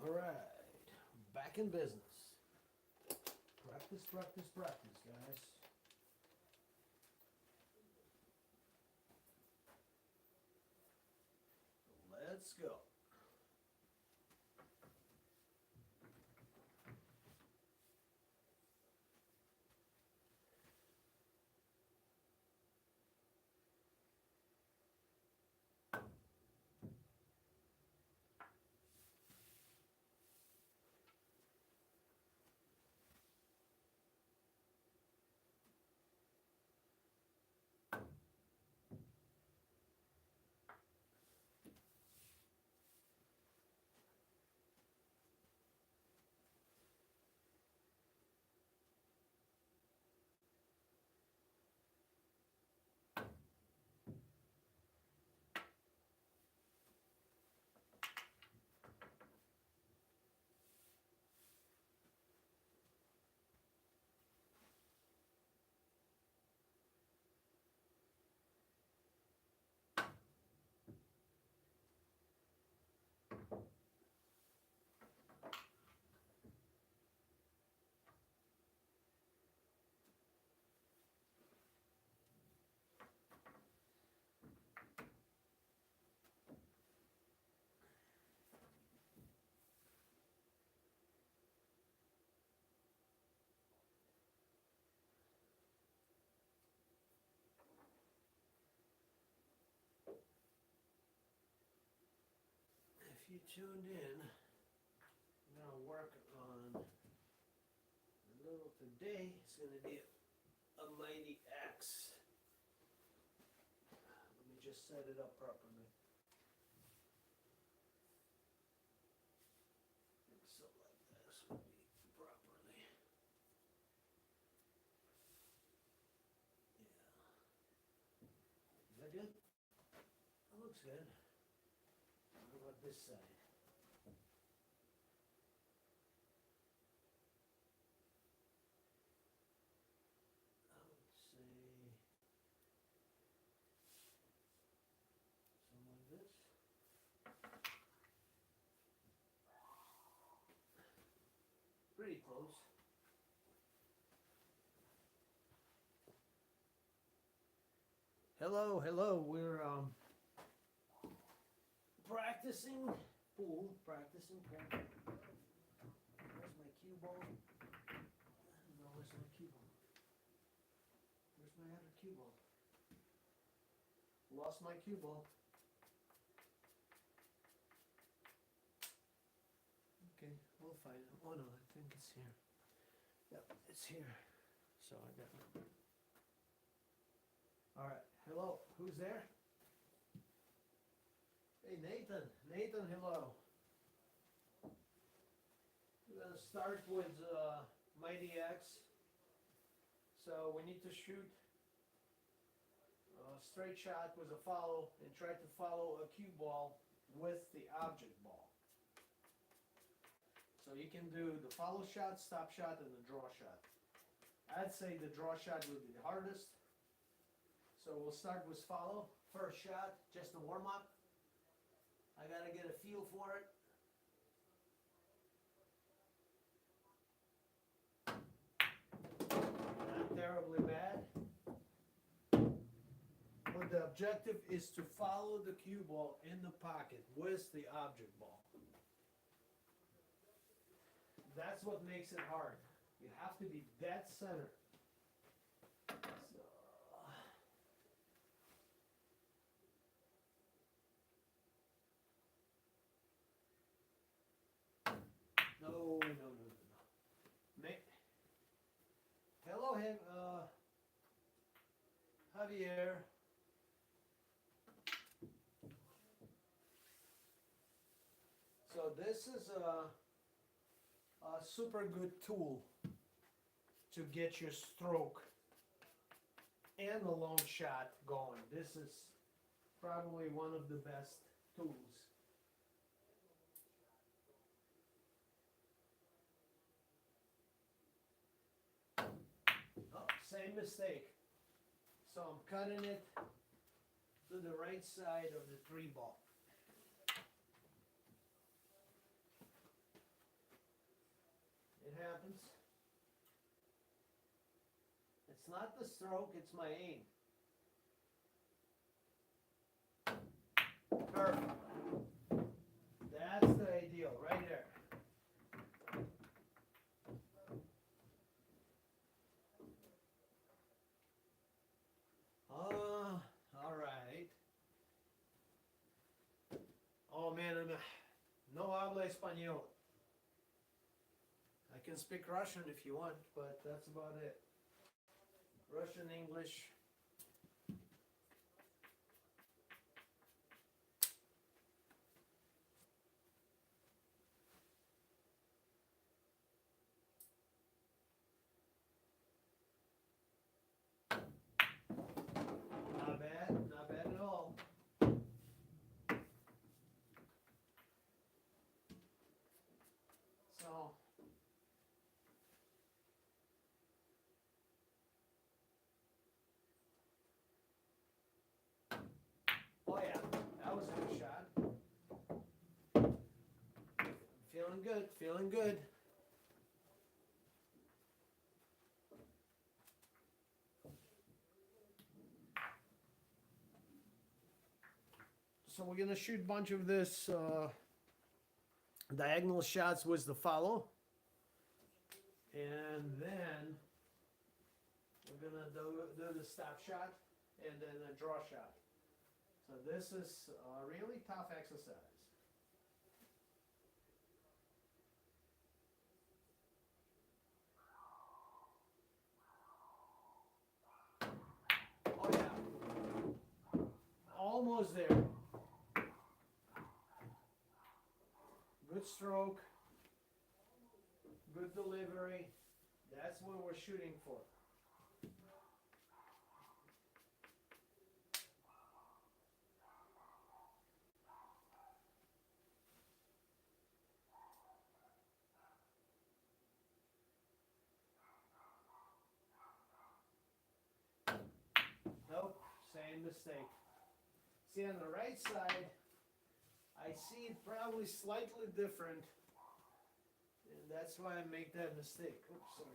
All right, back in business. Practice, practice, practice, guys. Let's go. If you tuned in, I'm gonna work on a little today. It's gonna be a mighty axe. Let me just set it up properly. So like this would be properly. Yeah. Is that good? That looks good. What about this side? I would say something like this. Pretty close. Hello, hello. We're practicing pool. Practicing pool. Where's my cue ball? No, where's my cue ball? Where's my other cue ball? Lost my cue ball. Okay, we'll find it. Oh no, I think it's here. Yep, it's here. So I got it. All right. Hello. Who's there? Hey, Nathan. Nathan, hello. We're gonna start with Mighty X. So we need to shoot a straight shot with a follow and try to follow a cue ball with the object ball. So you can do the follow shot, stop shot, and the draw shot. I'd say the draw shot would be the hardest. So we'll start with follow. First shot, just a warm up. I gotta get a feel for it. Not terribly bad. But the objective is to follow the cue ball in the pocket with the object ball. That's what makes it hard. You have to be dead center. No. Hello, Javier. So this is a super good tool to get your stroke and the long shot going. This is probably one of the best tools. Oh, same mistake. So I'm cutting it to the right side of the 3 ball. happens. It's not the stroke, it's my aim. Perfect. That's the ideal, right there. All right. Oh man, no habla español. I can speak Russian if you want, but that's about it. Russian, English. Not bad at all. So, oh yeah, that was a good shot. Feeling good, feeling good. So we're gonna shoot a bunch of this diagonal shots with the follow. And then we're gonna do the stop shot and then a draw shot. So this is a really tough exercise. Oh yeah, almost there. Good stroke, good delivery. That's what we're shooting for. Nope, same mistake. See, on the right side, I see it probably slightly different, and that's why I make that mistake. Oops, sorry.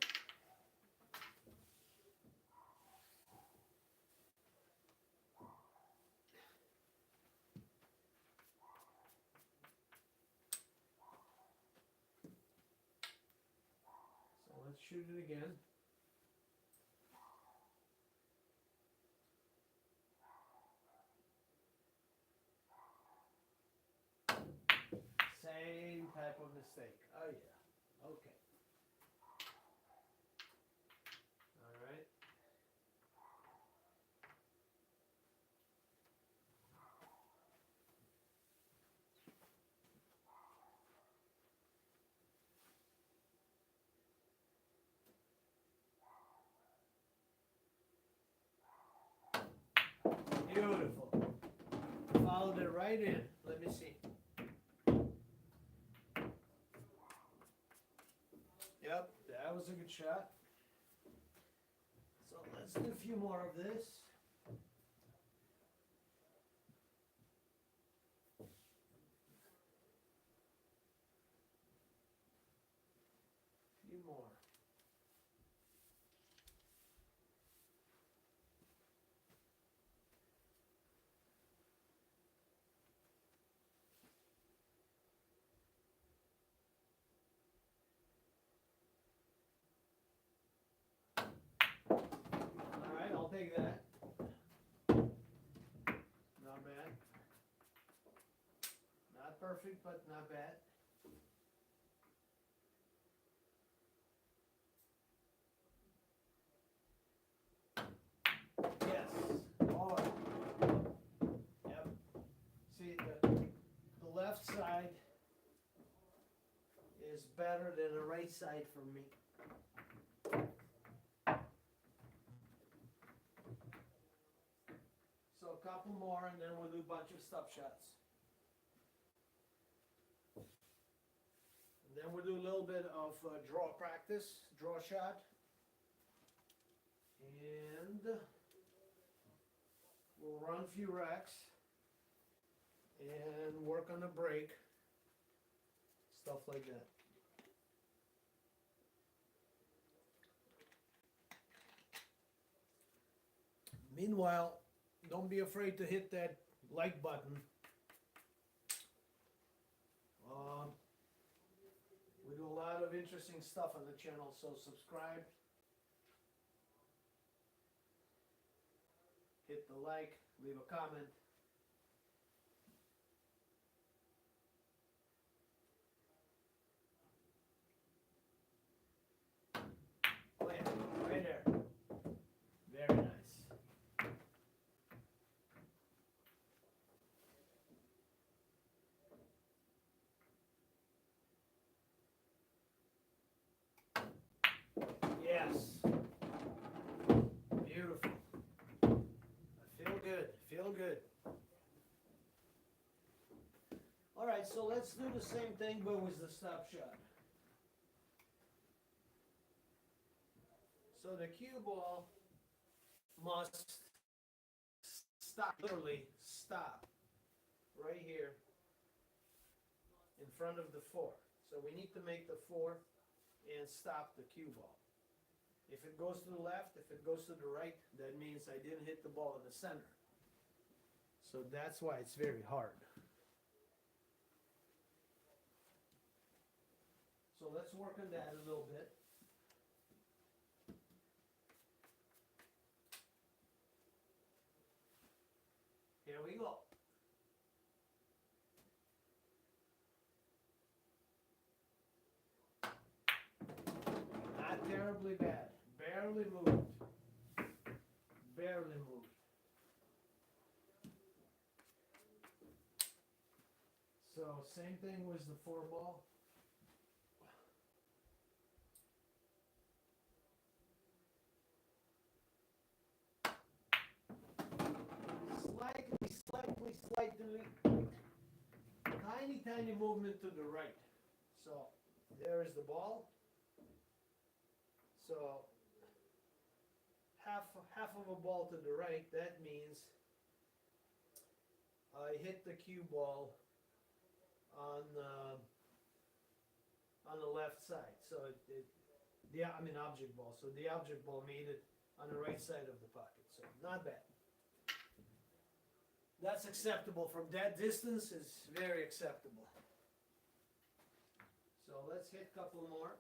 So let's shoot it again. Same type of mistake. Oh yeah. Okay. All right. Beautiful. Followed it right in. Let me see. Yep, that was a good shot. So let's do a few more of this. A few more. All right, I'll take that. Not bad. Not perfect, but not bad. Yes. Oh. Yep. See, the left side is better than the right side for me. So a couple more and then we'll do a bunch of stop shots. And then we'll do a little bit of draw practice, draw shot. And we'll run a few racks and work on the break, stuff like that. Meanwhile, don't be afraid to hit that like button. We do a lot of interesting stuff on the channel, so subscribe. Hit the like, leave a comment. Oh yeah, right there. Very nice. Yes. Beautiful. I feel good. Feel good. All right, so let's do the same thing, but with the stop shot. So the cue ball must stop, literally stop, right here in front of the 4. So we need to make the 4 and stop the cue ball. If it goes to the left, if it goes to the right, that means I didn't hit the ball in the center. So that's why it's very hard. So let's work on that a little bit. Here we go. Not terribly bad. Barely moved. Barely moved. So same thing with the 4 ball. Slightly, tiny movement to the right. So there is the ball. So half of a ball to the right, that means I hit the cue ball on the left side. So object ball. So the object ball made it on the right side of the pocket. So not bad. That's acceptable. From that distance is very acceptable. So let's hit a couple more.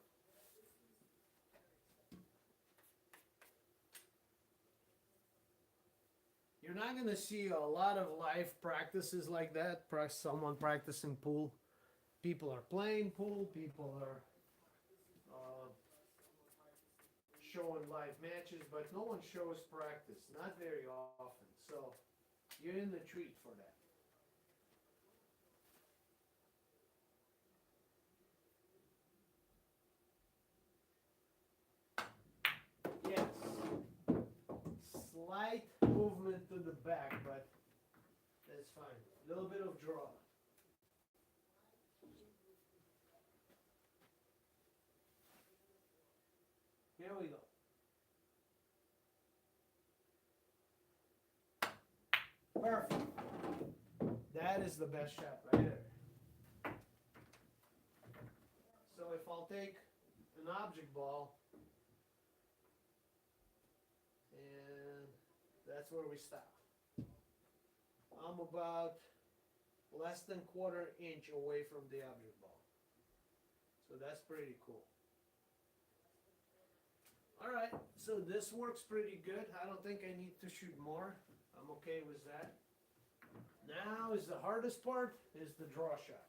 You're not going to see a lot of live practices like that. Someone practicing pool. People are playing pool. People are showing live matches, but no one shows practice. Not very often. So you're in the treat for that. Yes. Slight movement to the back, but that's fine. A little bit of draw. Here we go. Perfect. That is the best shot right there. So if I'll take an object ball, and that's where we stop. I'm about less than quarter inch away from the object ball. So that's pretty cool. Alright, so this works pretty good. I don't think I need to shoot more. I'm okay with that. Now is the hardest part, is the draw shot.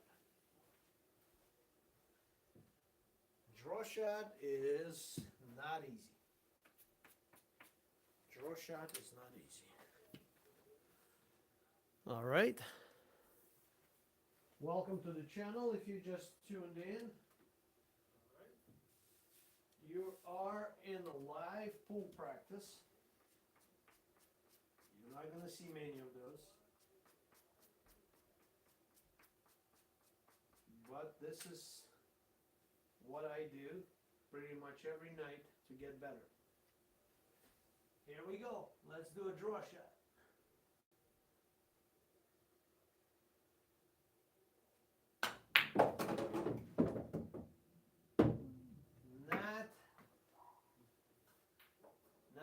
Draw shot is not easy. Draw shot is not easy. All right. Welcome to the channel if you just tuned in. You are in a live pool practice. You're not going to see many of those. But this is what I do pretty much every night to get better. Here we go. Let's do a draw shot.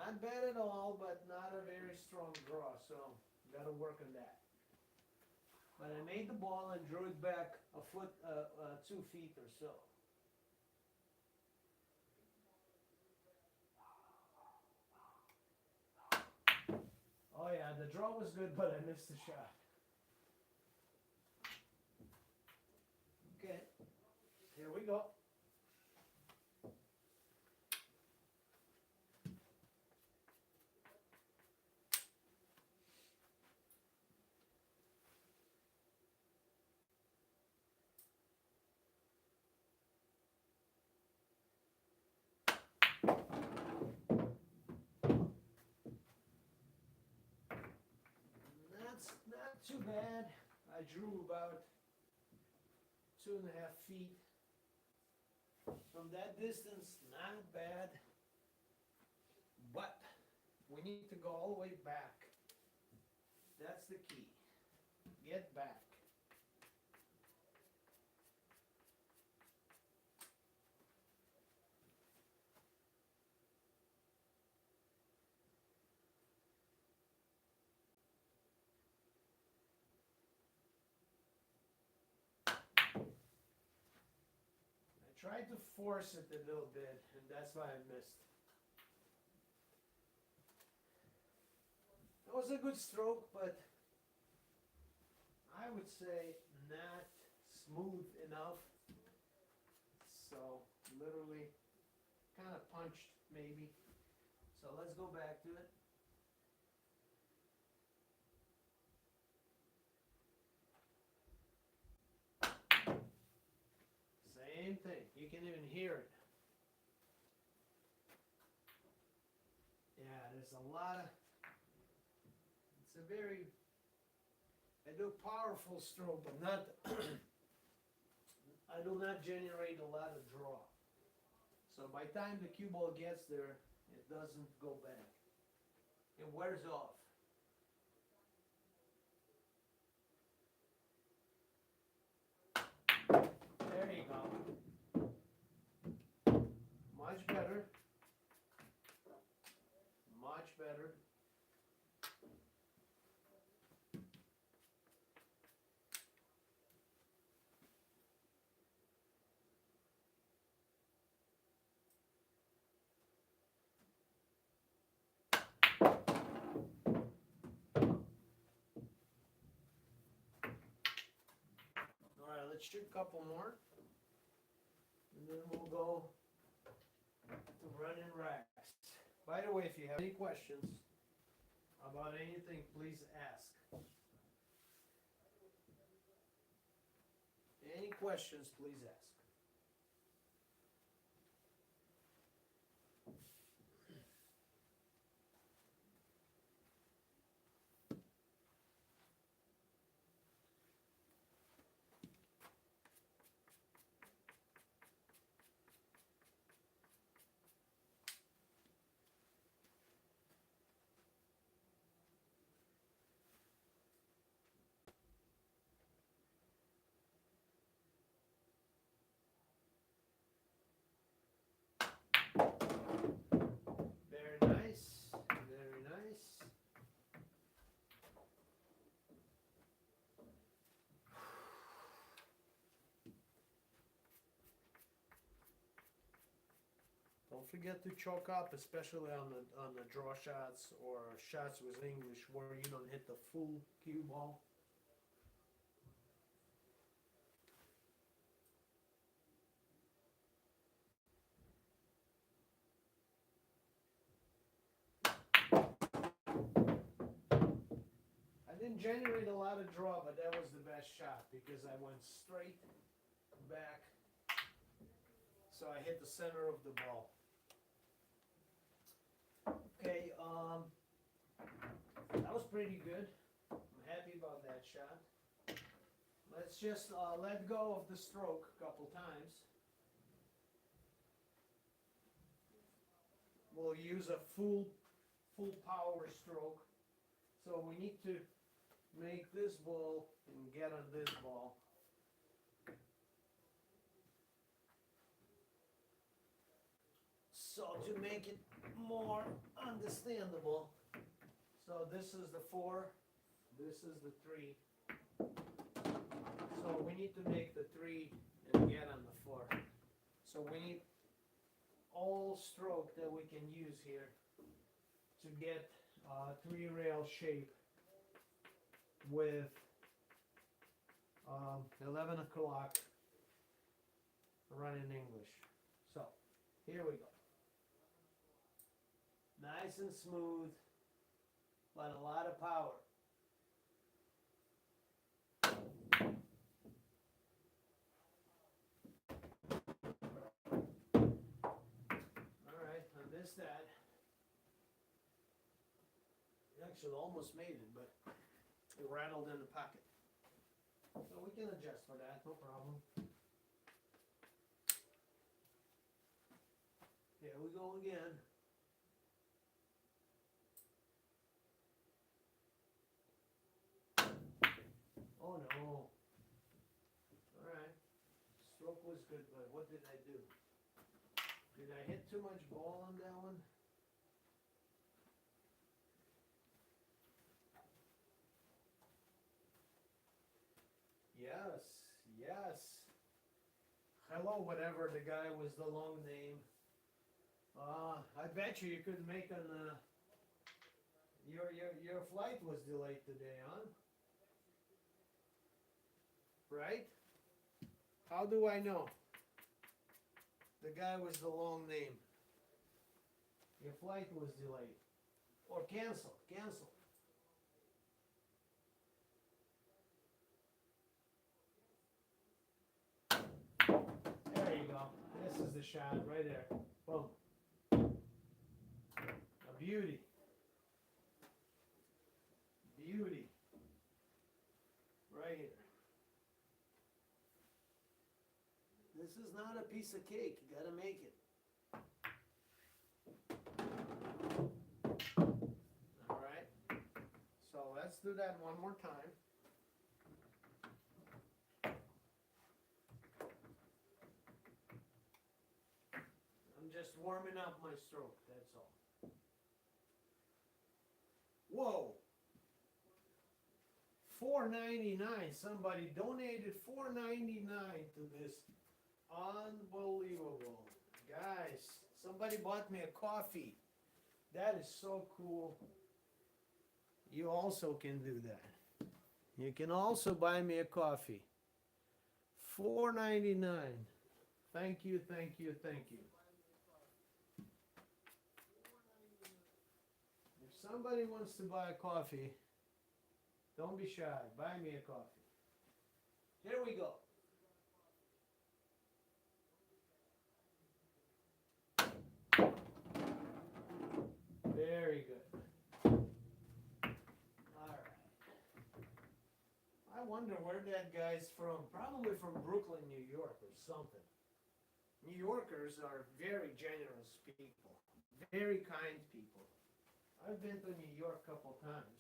Not bad at all, but not a very strong draw, so gotta work on that. But I made the ball and drew it back a foot, 2 feet or so. Oh yeah, the draw was good, but I missed the shot. Okay, here we go. That's not too bad. I drew about 2.5 feet. From that distance, not bad. But we need to go all the way back. That's the key. Get back. I tried to force it a little bit, and that's why I missed. It was a good stroke, but I would say not smooth enough. So literally kind of punched maybe. So let's go back to it. Same thing. You can even hear it. Yeah, there's a lot of, it's a very, I do powerful stroke, but not, I do not generate a lot of draw. So by the time the cue ball gets there, it doesn't go back. It wears off. There you go. Much better. Much better. Alright, let's shoot a couple more. And then we'll go to run and racks. By the way, if you have any questions about anything, please ask. Any questions, please ask. Very nice. Very nice. Don't forget to choke up, especially on the draw shots or shots with English where you don't hit the full cue ball. I didn't generate a lot of draw, but that was the best shot because I went straight back, so I hit the center of the ball. Okay, that was pretty good. I'm happy about that shot. Let's just let go of the stroke a couple times. We'll use a full power stroke. So we need to make this ball and get on this ball. So to make it more understandable, so this is the 4, this is the 3. So we need to make the 3 and get on the 4. So we need all stroke that we can use here to get 3 rail shape with 11 o'clock running English. So here we go. Nice and smooth, but a lot of power. Alright, I missed that. Actually almost made it, but it rattled in the pocket. So we can adjust for that, no problem. Here we go again. Oh no. Alright. Stroke was good, but what did I do? Did I hit too much ball on that one? Yes, yes. Hello, whatever the guy was the long name. I bet you could make an, your flight was delayed today, huh? Right? How do I know? The guy was the long name. Your flight was delayed. Or canceled, canceled. There you go. This is the shot right there. Boom. A beauty. Beauty. Right here. This is not a piece of cake. You gotta make it. Alright. So let's do that one more time. I'm just warming up my stroke, that's all. Whoa! $4.99. Somebody donated $4.99 to this. Unbelievable. Guys, somebody bought me a coffee. That is so cool. You also can do that. You can also buy me a coffee. $4.99. Thank you, thank you, thank you. If somebody wants to buy a coffee, don't be shy. Buy me a coffee. Here we go. Very good. Alright. I wonder where that guy's from. Probably from Brooklyn, New York or something. New Yorkers are very generous people. Very kind people. I've been to New York a couple times.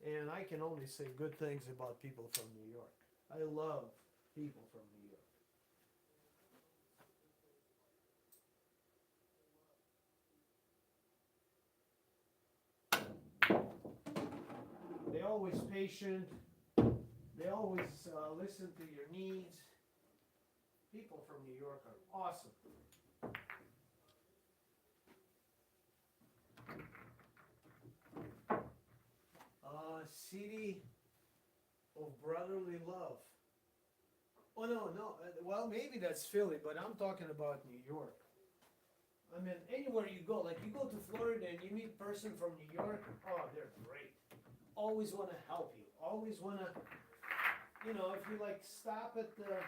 And I can only say good things about people from New York. I love people from New York. They're always patient. They always listen to your needs. People from New York are awesome. City of Brotherly Love. Oh no, well maybe that's Philly, but I'm talking about New York. I mean, anywhere you go, like you go to Florida and you meet a person from New York, oh, they're great. Always want to help you. Always want to, you know, if you like stop at the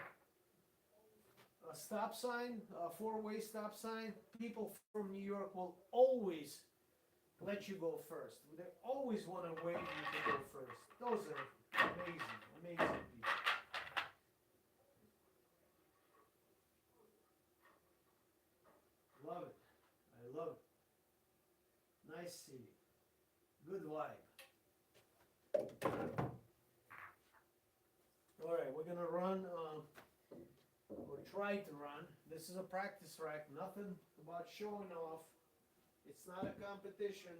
stop sign, a four-way stop sign, people from New York will always let you go first. They always want to wait you to go first. Those are amazing, amazing people. Love it. I love it. Nice city. Good vibe. All right, we're gonna run or try height run. This is a practice rack, nothing about showing off. It's not a competition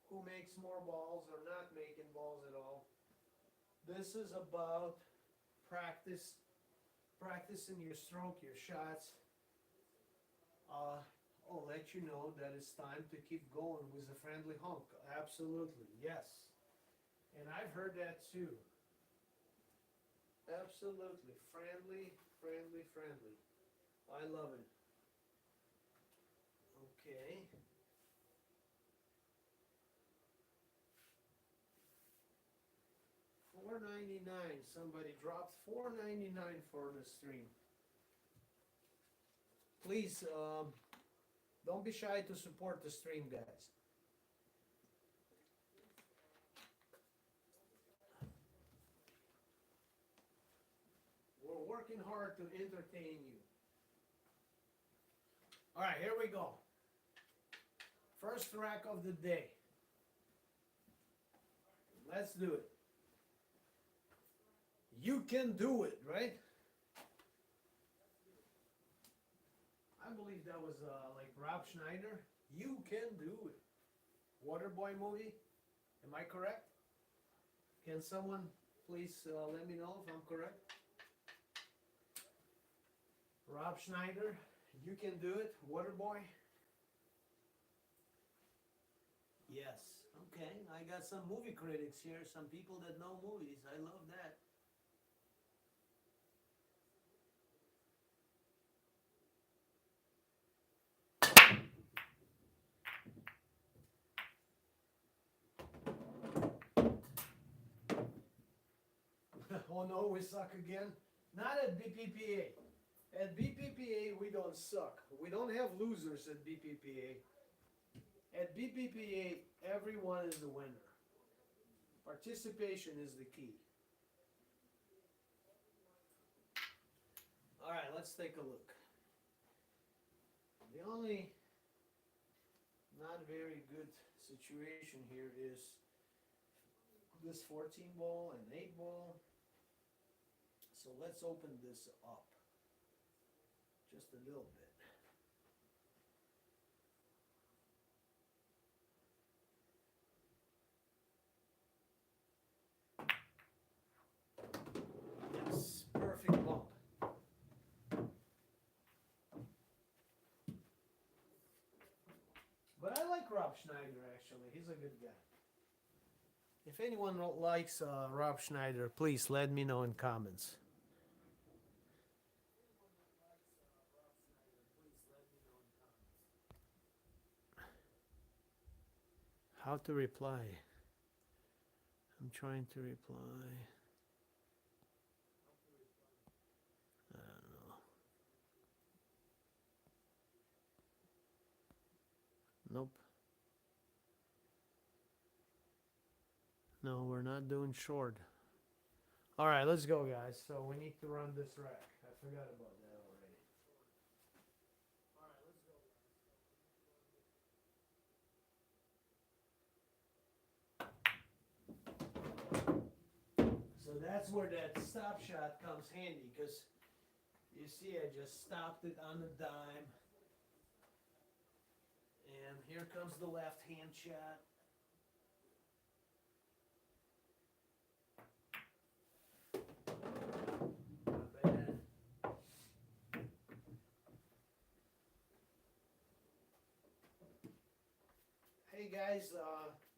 who makes more balls or not making balls at all. This is about practicing your stroke, your shots. I'll let you know that it's time to keep going with a friendly honk. Absolutely, yes. And I've heard that too. Absolutely, friendly, friendly, friendly. I love it. Okay. $4.99. Somebody dropped $4.99 for the stream. Please, don't be shy to support the stream, guys. We're working hard to entertain you. All right, here we go. First rack of the day. Let's do it. You can do it, right? I believe that was like Rob Schneider. You can do it. Waterboy movie. Am I correct? Can someone please let me know if I'm correct? Rob Schneider, You Can Do It, Waterboy. Yes. Okay, I got some movie critics here, some people that know movies. I love that. Oh no, we suck again? Not at BPPA. At BPPA, we don't suck. We don't have losers at BPPA. At BPPA, everyone is the winner. Participation is the key. All right, let's take a look. The only not very good situation here is this 14 ball and 8 ball. So let's open this up just a little bit. Yes, perfect bump. But I like Rob Schneider, actually. He's a good guy. If anyone likes Rob Schneider, please let me know in comments. How to reply? I'm trying to reply. I don't know. Nope. No, we're not doing short. All right, let's go, guys. So we need to run this rack. I forgot about that already. All right, let's go, guys. So that's where that stop shot comes handy, because you see I just stopped it on the dime. And here comes the left hand shot. Not bad. Hey guys,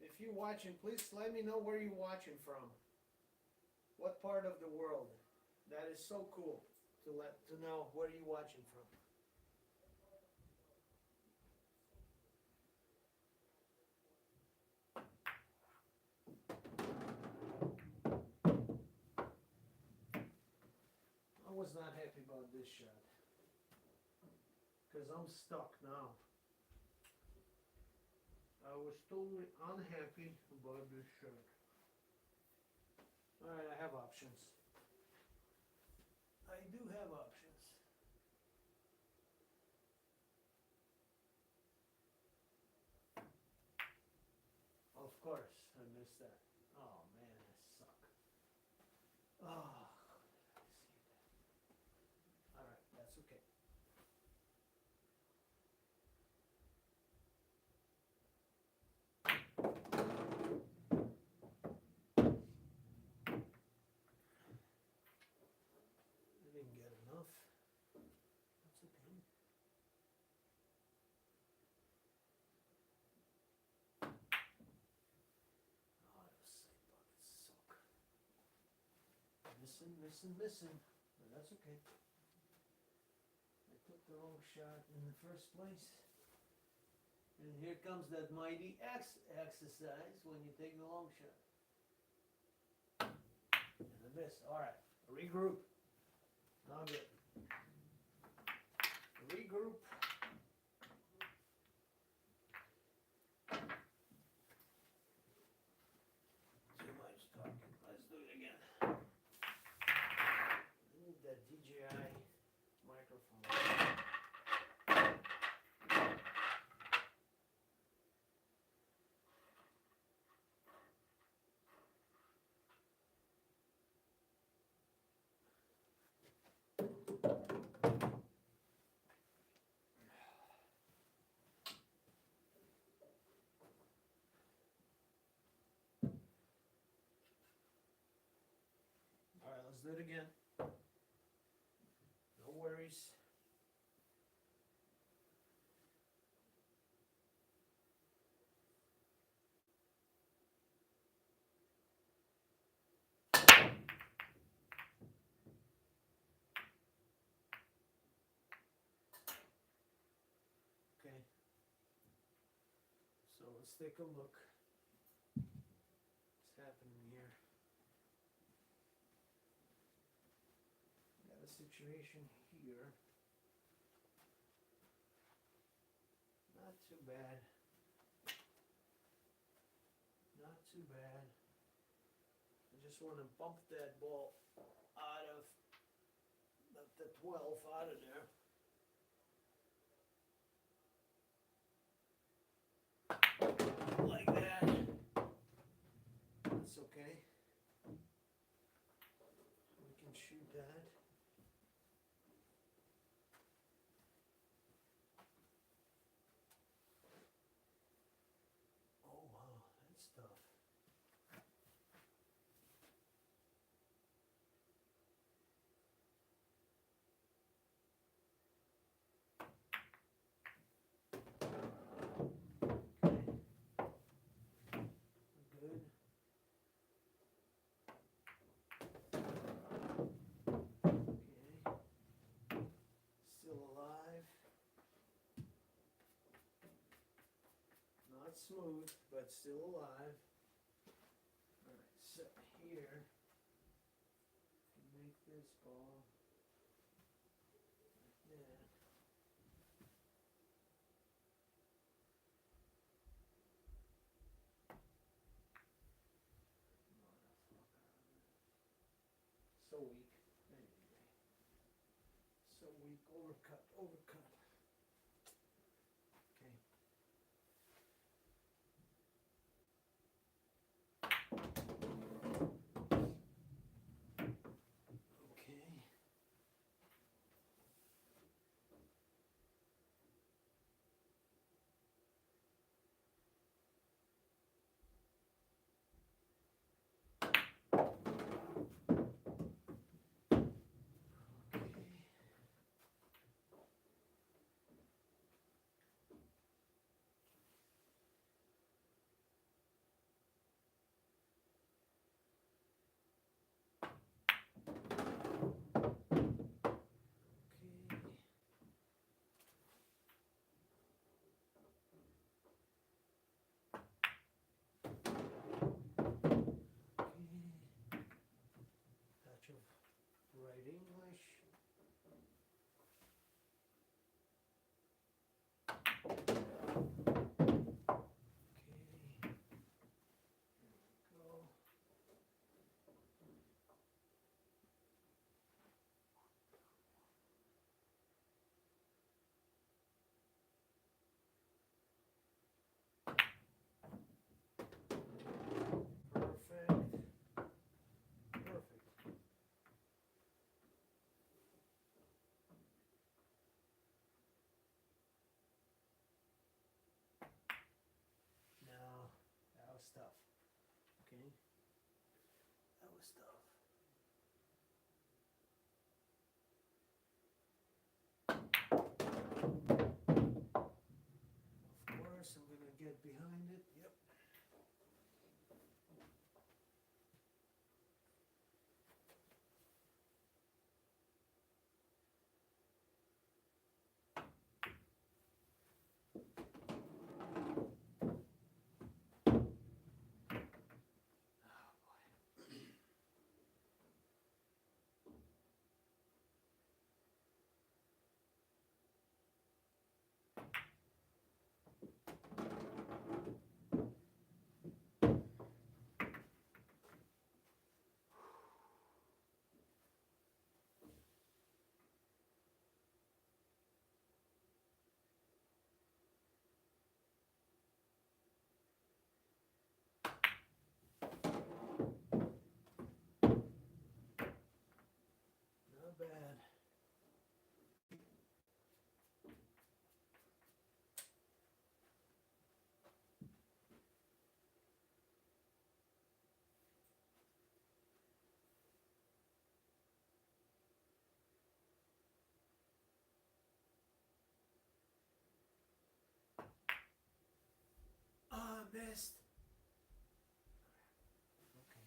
if you're watching, please let me know where you're watching from. What part of the world? That is so cool to know where you're watching from. I was not happy about this shot, because I'm stuck now. I was totally unhappy about this shot. Alright, I have options. I do have options. Of course, I missed that. Oh man, I suck. Oh, I see that. Missing. But that's okay. I took the wrong shot in the first place. And here comes that mighty exercise when you take the long shot. And a miss. Alright, regroup. Now good. Regroup. Too much talking. Let's do it again. I need that DJI microphone. Alright, let's do it again. No worries. Okay. So let's take a look. What's happening here? Got a situation here. Not too bad. Not too bad. I just want to bump that ball out of the 12 out of there. Like that. That's okay. We can shoot that. Oh wow, that's tough. Good. Okay. Still alive. Not smooth, but still alive. Alright, so here, make this ball like that. So weak. Anyway. So weak. Overcut. Okay. Okay. Touch of right English. Okay. Here we go. Perfect. No, that was tough. Okay. That was tough. Of course, I'm gonna get behind it. Yep. best. Okay.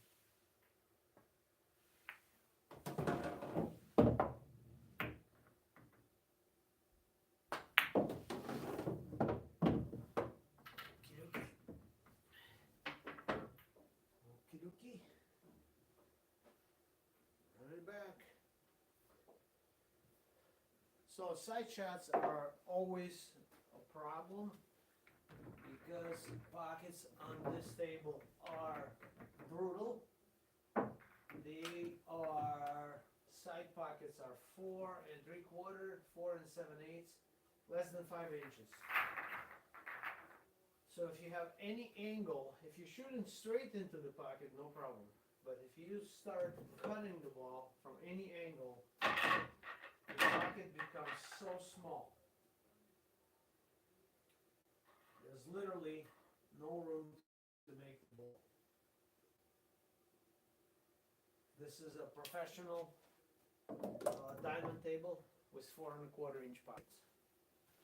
Okie dokie. Run it back. So side shots are always a problem because pockets on this table are brutal. They are, side pockets are 4 3/4, 4 7/8, less than 5 inches. So if you have any angle, if you're shooting straight into the pocket, no problem. But if you start cutting the ball from any angle, the pocket becomes so small. There's literally no room to make the ball. This is a professional diamond table with 4 1/4 inch pockets,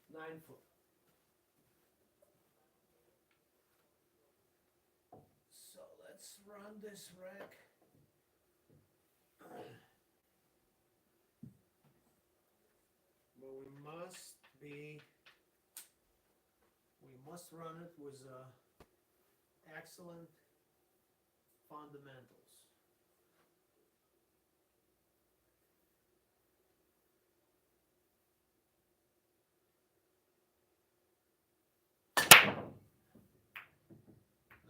9 foot. So let's run this rack. But we must run it with excellent fundamentals.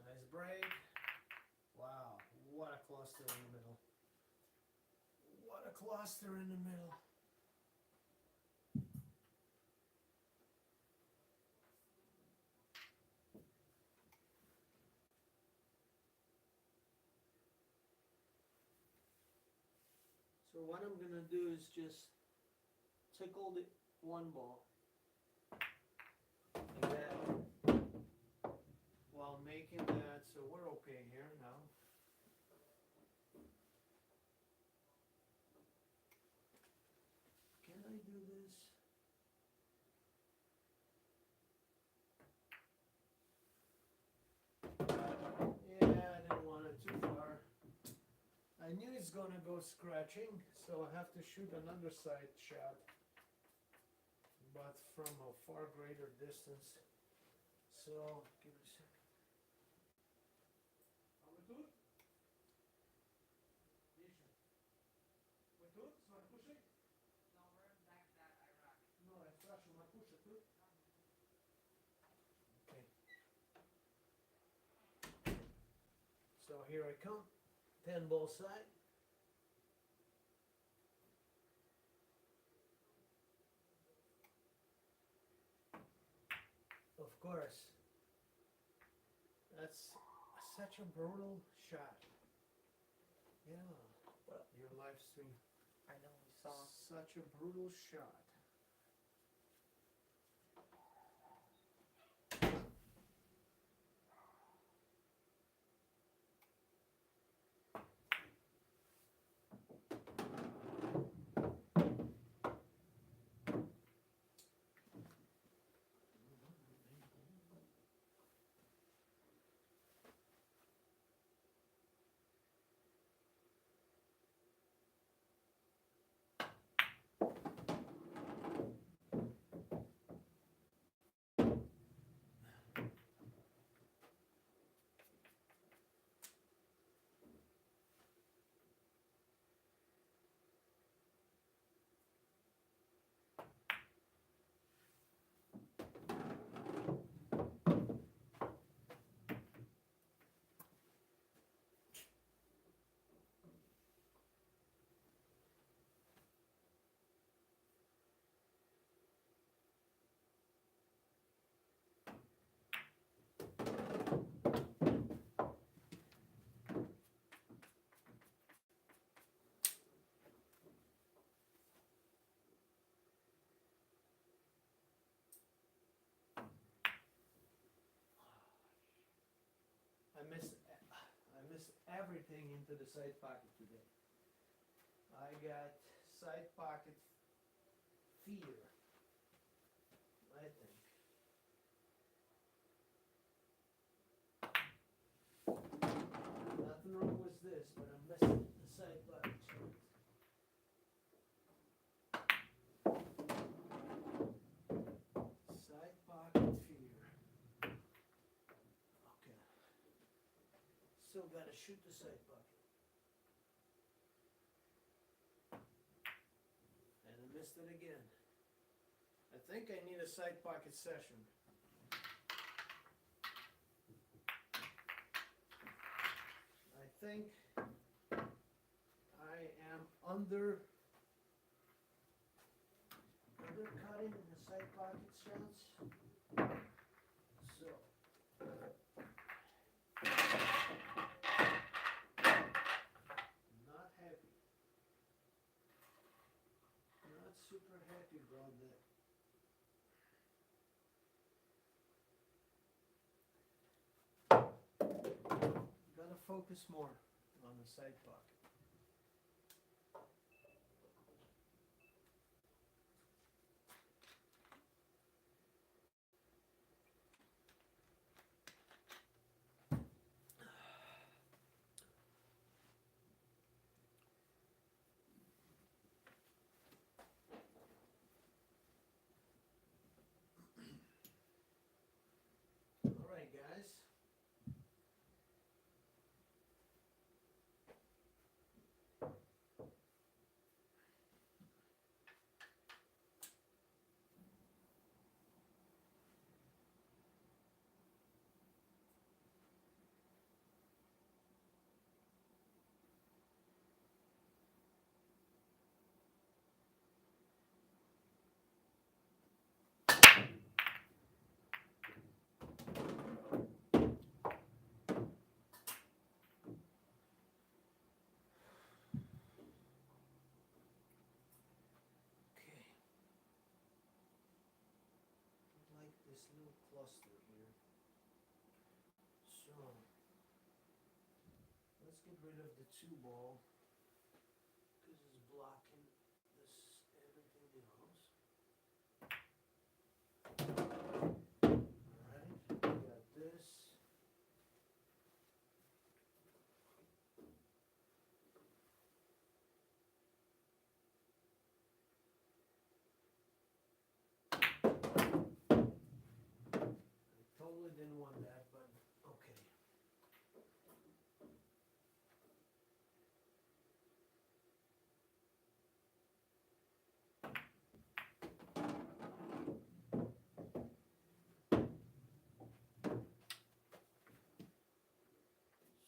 Nice break. Wow, what a cluster in the middle. What a cluster in the middle. So what I'm gonna do is just tickle the one ball like that while making that, so we're okay here now. Can I do this? Yeah, I didn't want it too far. I knew it's gonna go scratching, so I have to shoot another side shot, but from a far greater distance. So, give me a second. Mamy tu? Mniejsze. My tu? Z Markuszek? No, ja sprawdzam Markuszek tu. Okay. So here I come. 10 ball side. Of course, that's such a brutal shot. Yeah, well, your live stream. I know, we saw. Such a brutal shot. I miss everything into the side pocket today. I got side pocket fear, I think. is, but I'm missing the side pocket shot. Side pocket fear. Okay. Still gotta shoot the side pocket. And I missed it again. I think I need a side pocket session. I think I am undercutting in the side pocket shots. So not happy. Not super happy about that. Gotta focus more on the side pocket. All right, guys. Okay. I like this little cluster here. So let's get rid of the 2 ball because it's blocking this everything else. Alright, we got this. I totally didn't want that, but okay.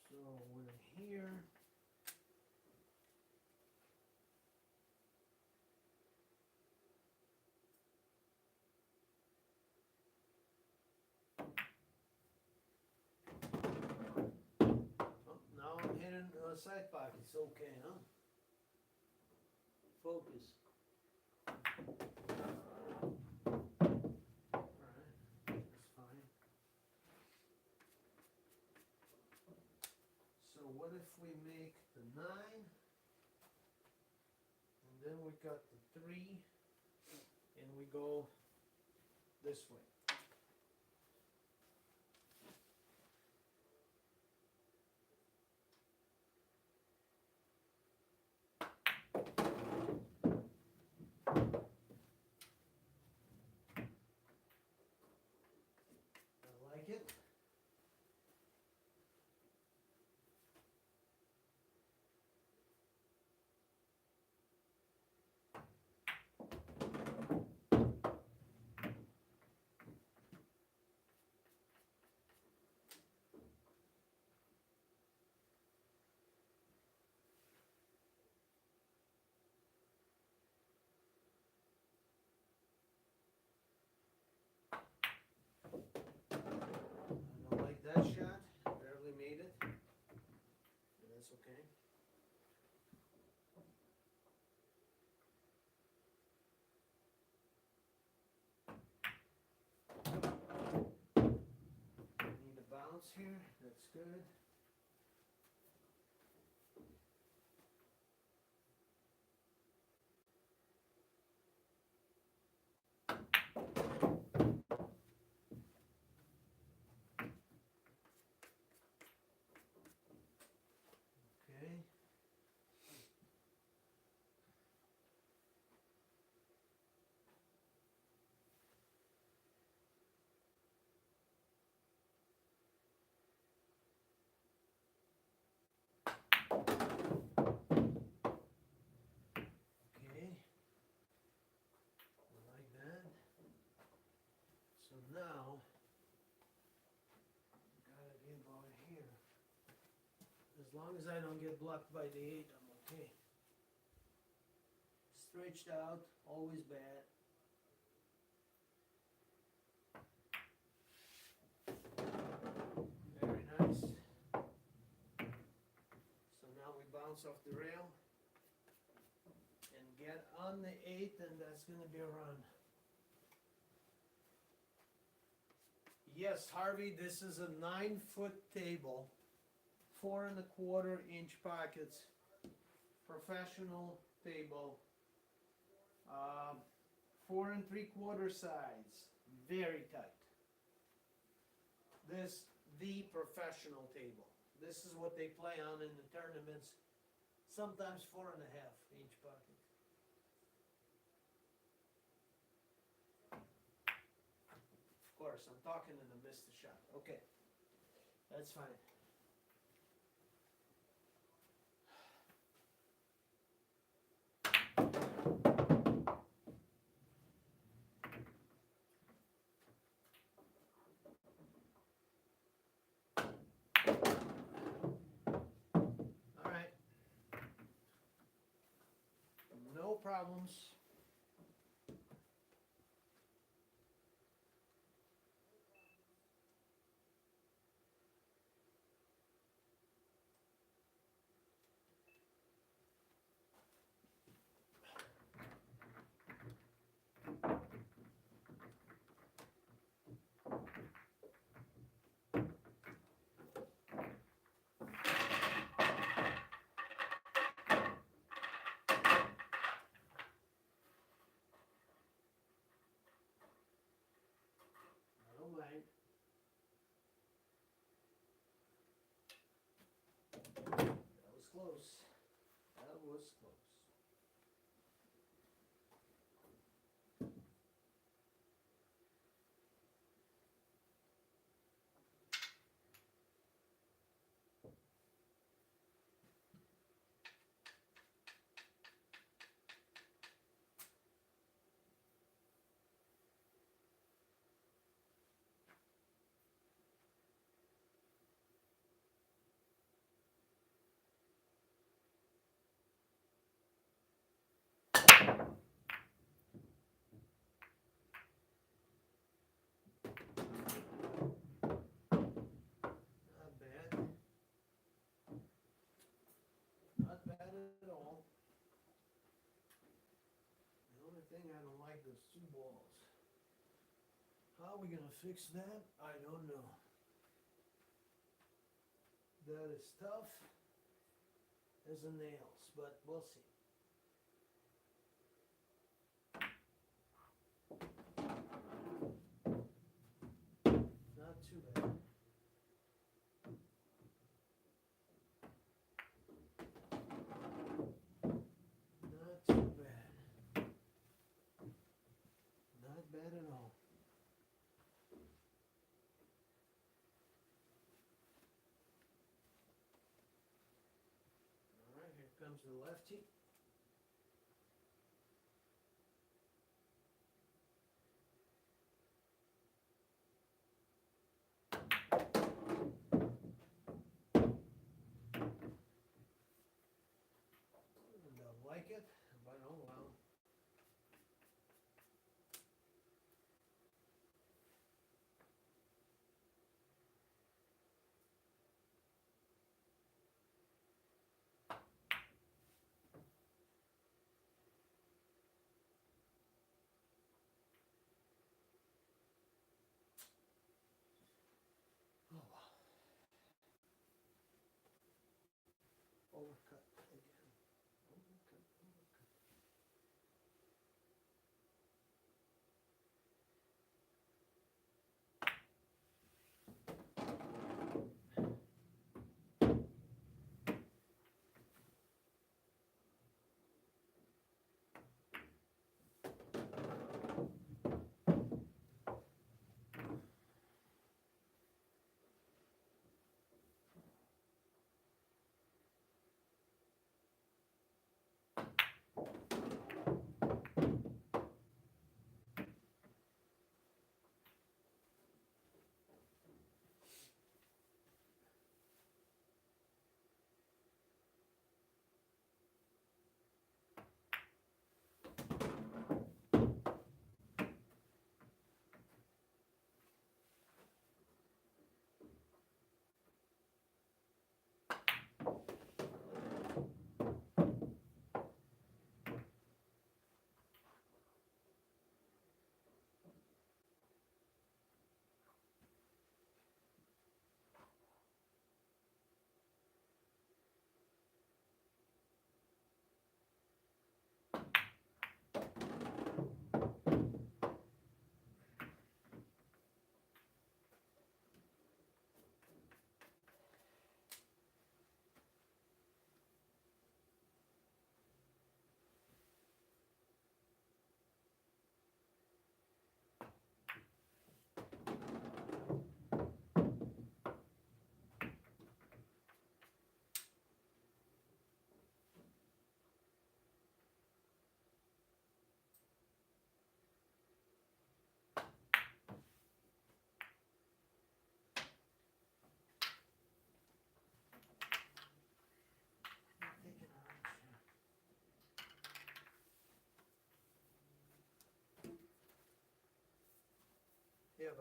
So we're here. Oh, now I'm hitting side pockets. Okay, huh? Focus. Alright, that's fine. So what if we make the 9, and then we got the 3, and we go this way. I like it. I don't like that shot. Barely made it. But that's okay. Need a bounce here. That's good. Okay. long as I don't get blocked by the 8, I'm okay. Stretched out, always bad. Very nice. So now we bounce off the rail and get on the 8, and that's gonna be a run. Yes, Harvey, this is a 9-foot table, 4¼ inch pockets, professional table, 4¾ sides, very tight. This, the professional table. This is what they play on in the tournaments, sometimes 4½ inch pockets. Of course, I'm talking and I missed the shot. Okay, that's fine. All right. No problems. All right. That was close. That was close. Not bad. Not bad at all. The only thing I don't like is 2 balls. How are we gonna fix that? I don't know. That is tough as the nails, but we'll see. Not too bad. Not too bad. Not bad at all. All right, here comes the lefty. Don't like it, but oh well. Oh well. Overcut again. Overcut, overcut.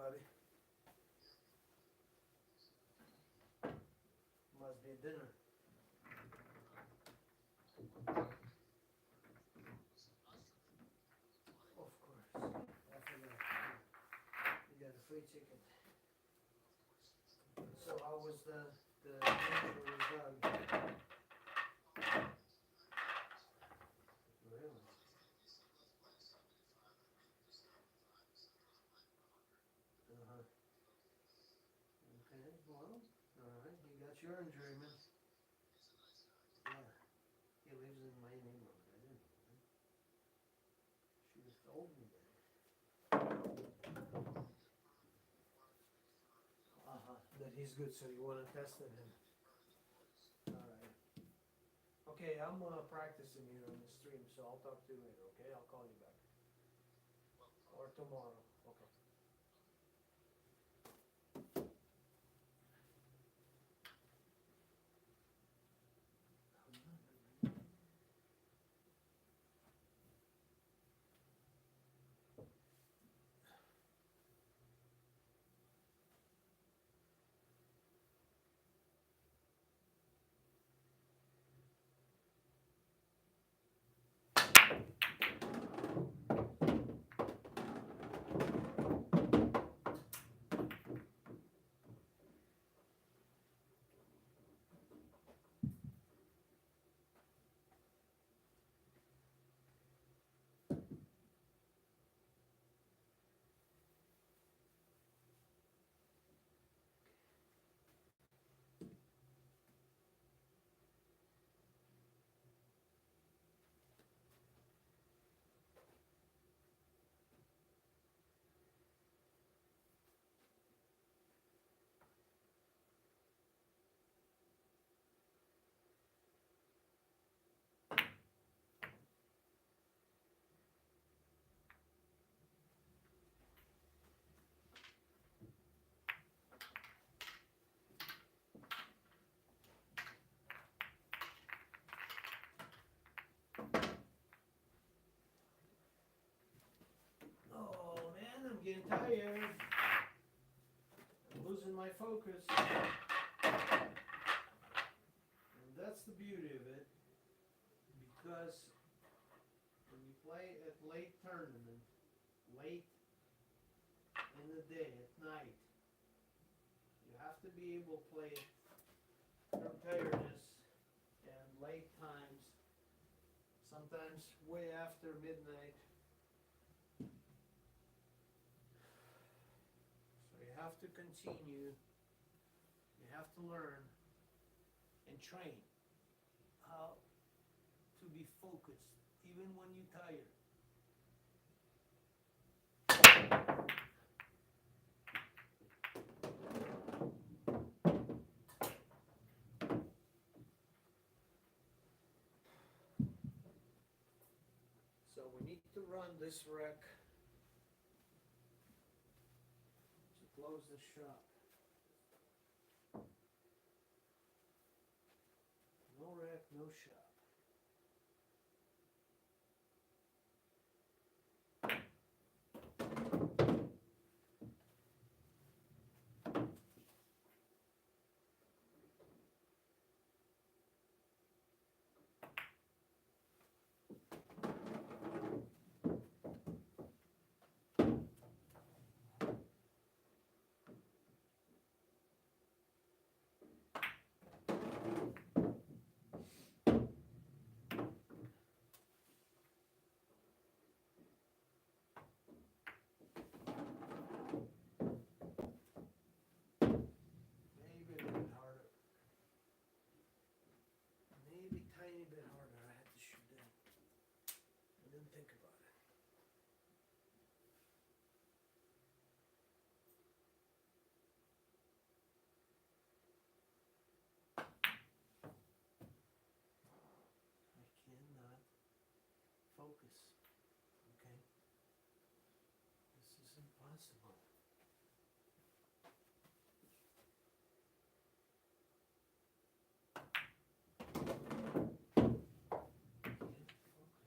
buddy? Must be dinner. Of course. I forgot. You got a free ticket. So how was the meeting with Doug? Really? Uh-huh. Okay, well, alright, you got your enjoyment. Yeah, he lives in my neighborhood, I didn't know that. Should have told me that. Uh-huh, that he's good, so you wanna test him. Alright. Okay, I'm practicing here on the stream, so I'll talk to you later, okay? I'll call you back. Or tomorrow, okay. Oh man, I'm getting tired. I'm losing my focus. And that's the beauty of it. Because when you play at late tournament, late in the day, at night, you have to be able to play from tiredness and late times, sometimes way after midnight. So you have to continue, you have to learn and train how to be focused even when you're tired. So we need to run this wreck to close the shop. No wreck, no shop. Maybe a bit harder. Maybe tiny bit harder. I had to shoot in. I didn't think about it. I cannot focus. Okay? This is impossible. Can't focus.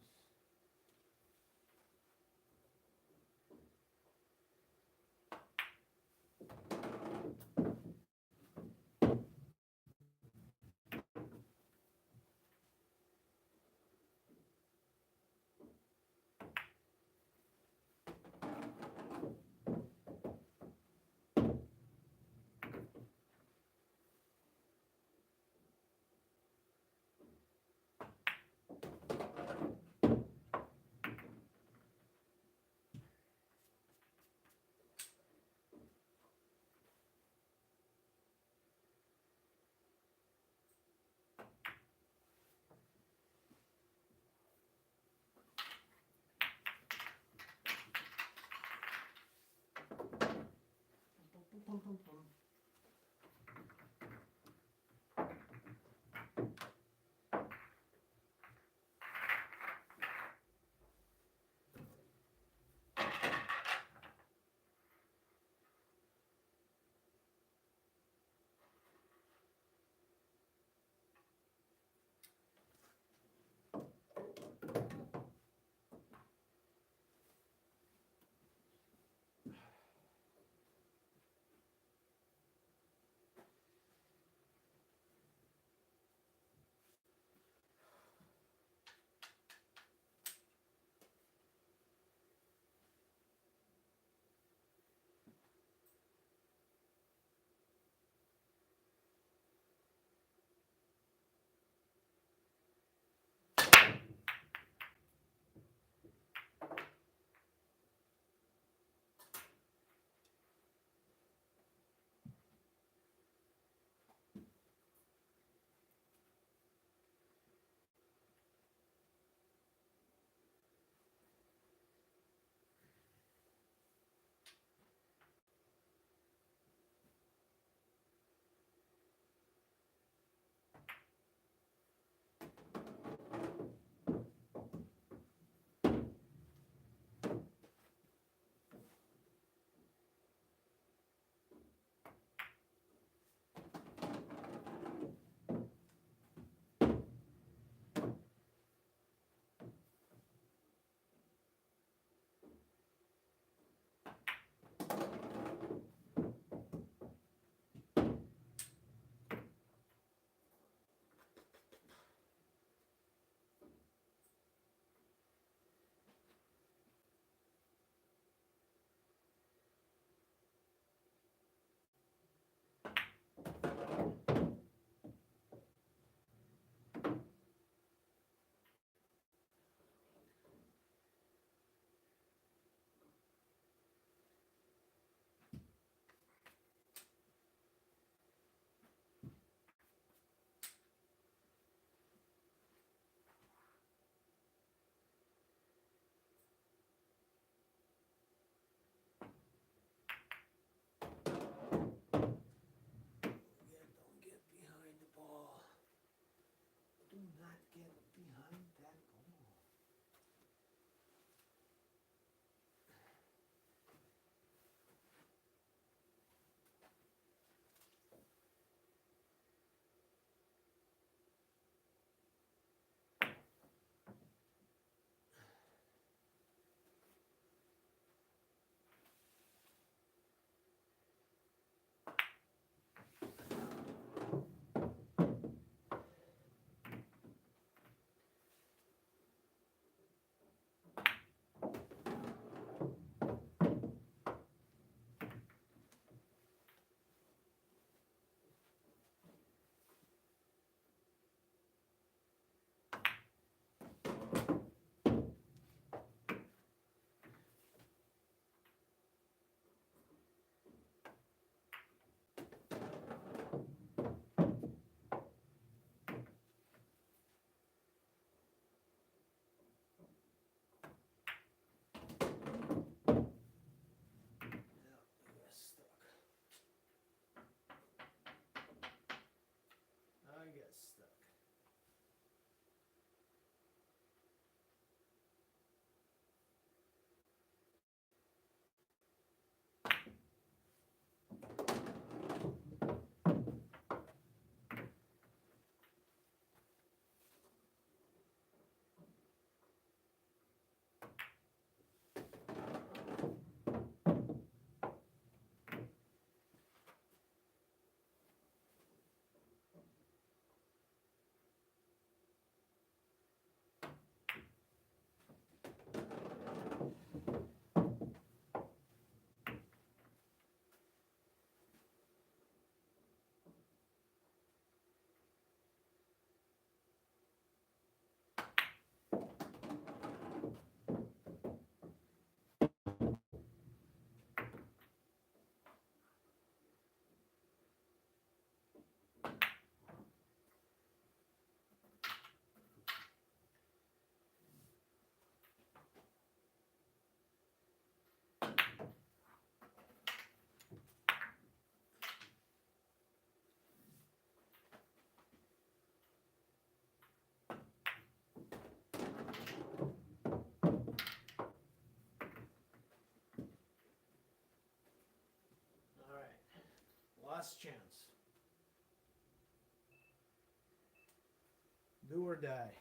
Do or die.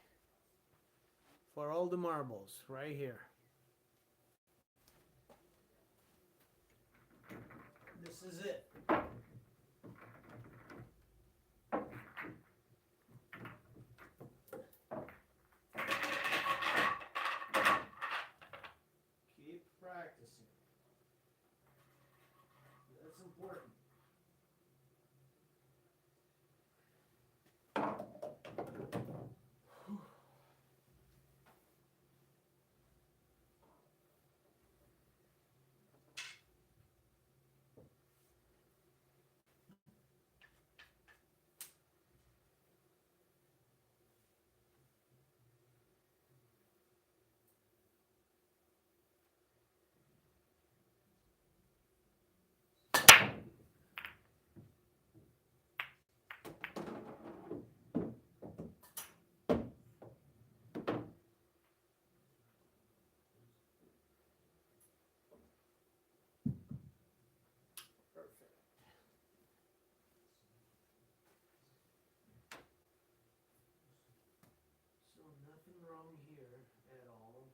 For all the marbles, right here. This is it. Keep practicing. That's important. Perfect. So nothing wrong here at all.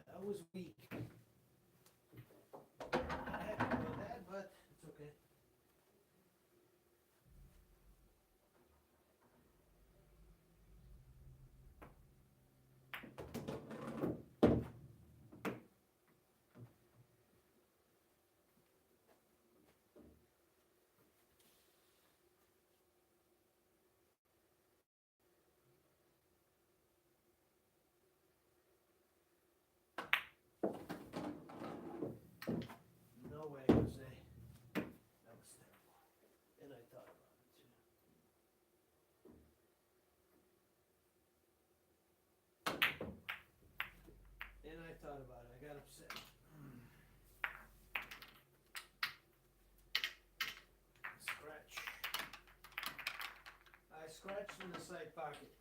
That was weak. That was weak. Not happy with that, but it's okay. No way, Jose. That was terrible. And I thought about it too. And I thought about it. I got upset. Scratch. I scratched in the side pocket.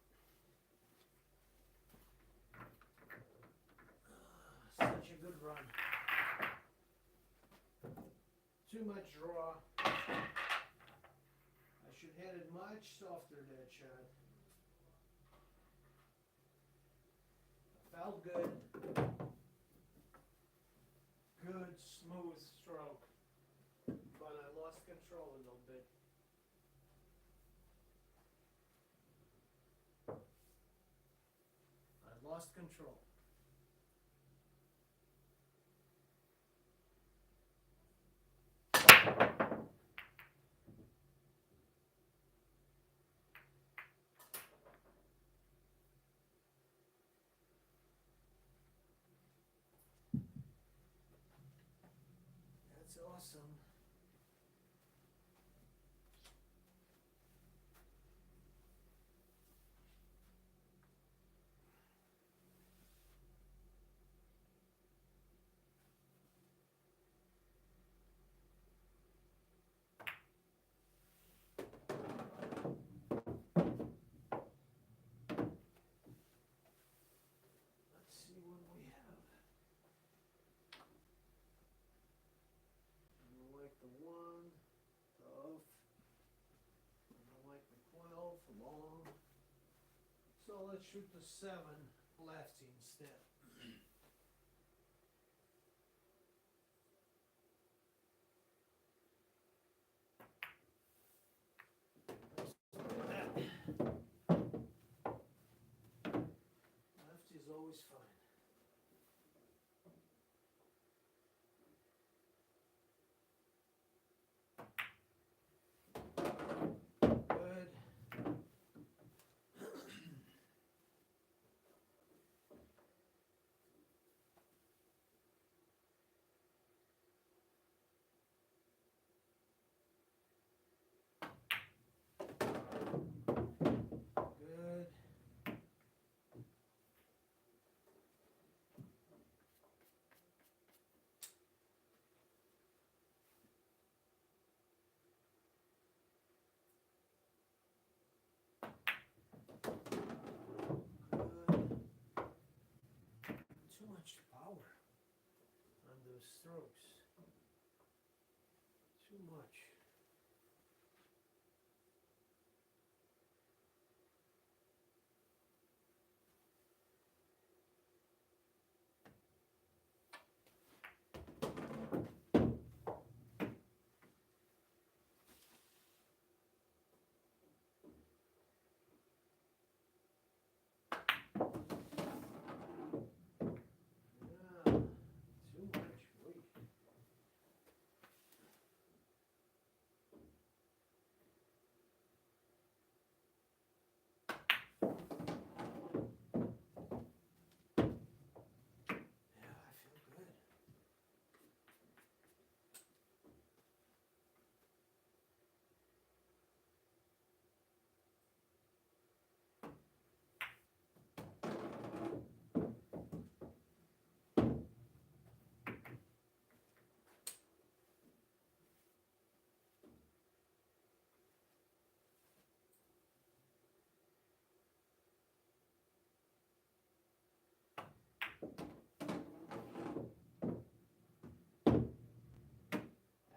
Such a good run. Too much draw. I should hit it much softer, that shot. Felt good. Good, smooth stroke. But I lost control a little bit. I lost control. That's awesome. Let's see what we have. So let's shoot the 7 lefty instead. Lefty is always fine. Good. Good. Good. Too much power on those strokes. Too much. Yeah, too much. Wait. Yeah, I feel good.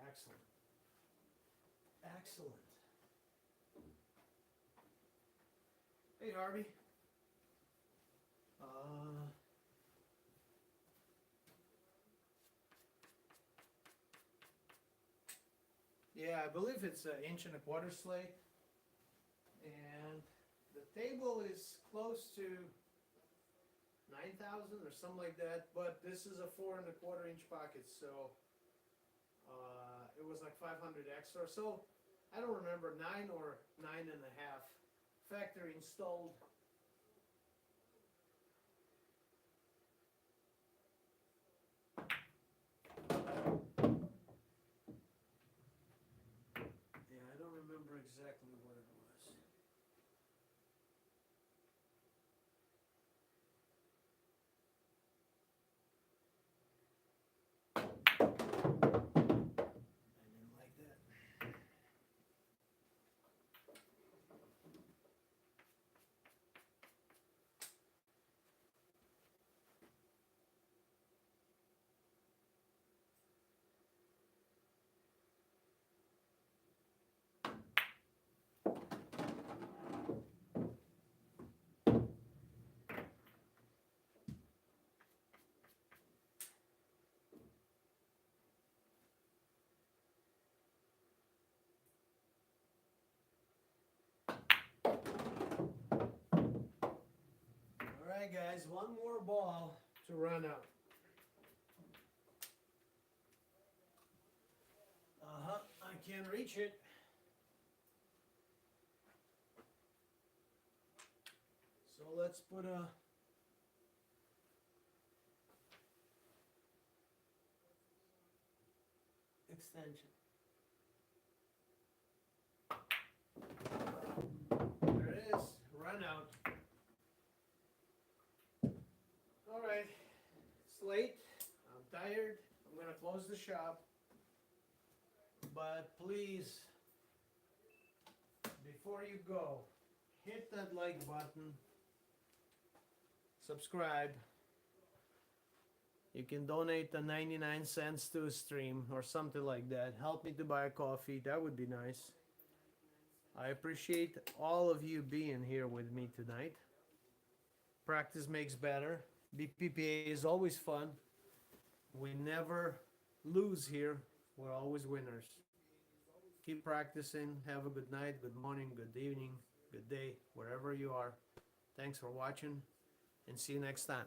Excellent. Excellent. Hey, Harvey. Yeah, I believe it's an 1.25 inch slate, and the table is close to 9,000 or something like that. But this is a 4.25 inch pocket, so it was like 500 extra. So I don't remember 9 or 9.5 factory installed. Yeah, I don't remember exactly what it was. I didn't like that. All right, guys, one more ball to run out. I can't reach it. So let's put a extension. There it is, run out. All right, it's late, I'm tired, I'm gonna close the shop. But please, before you go, hit that like button, subscribe. You can donate the 99 cents to a stream or something like that. Help me to buy a coffee, that would be nice. I appreciate all of you being here with me tonight. Practice makes better. BPPA is always fun. We never lose here. We're always winners. Keep practicing. Have a good night, good morning, good evening, good day, wherever you are. Thanks for watching, and see you next time.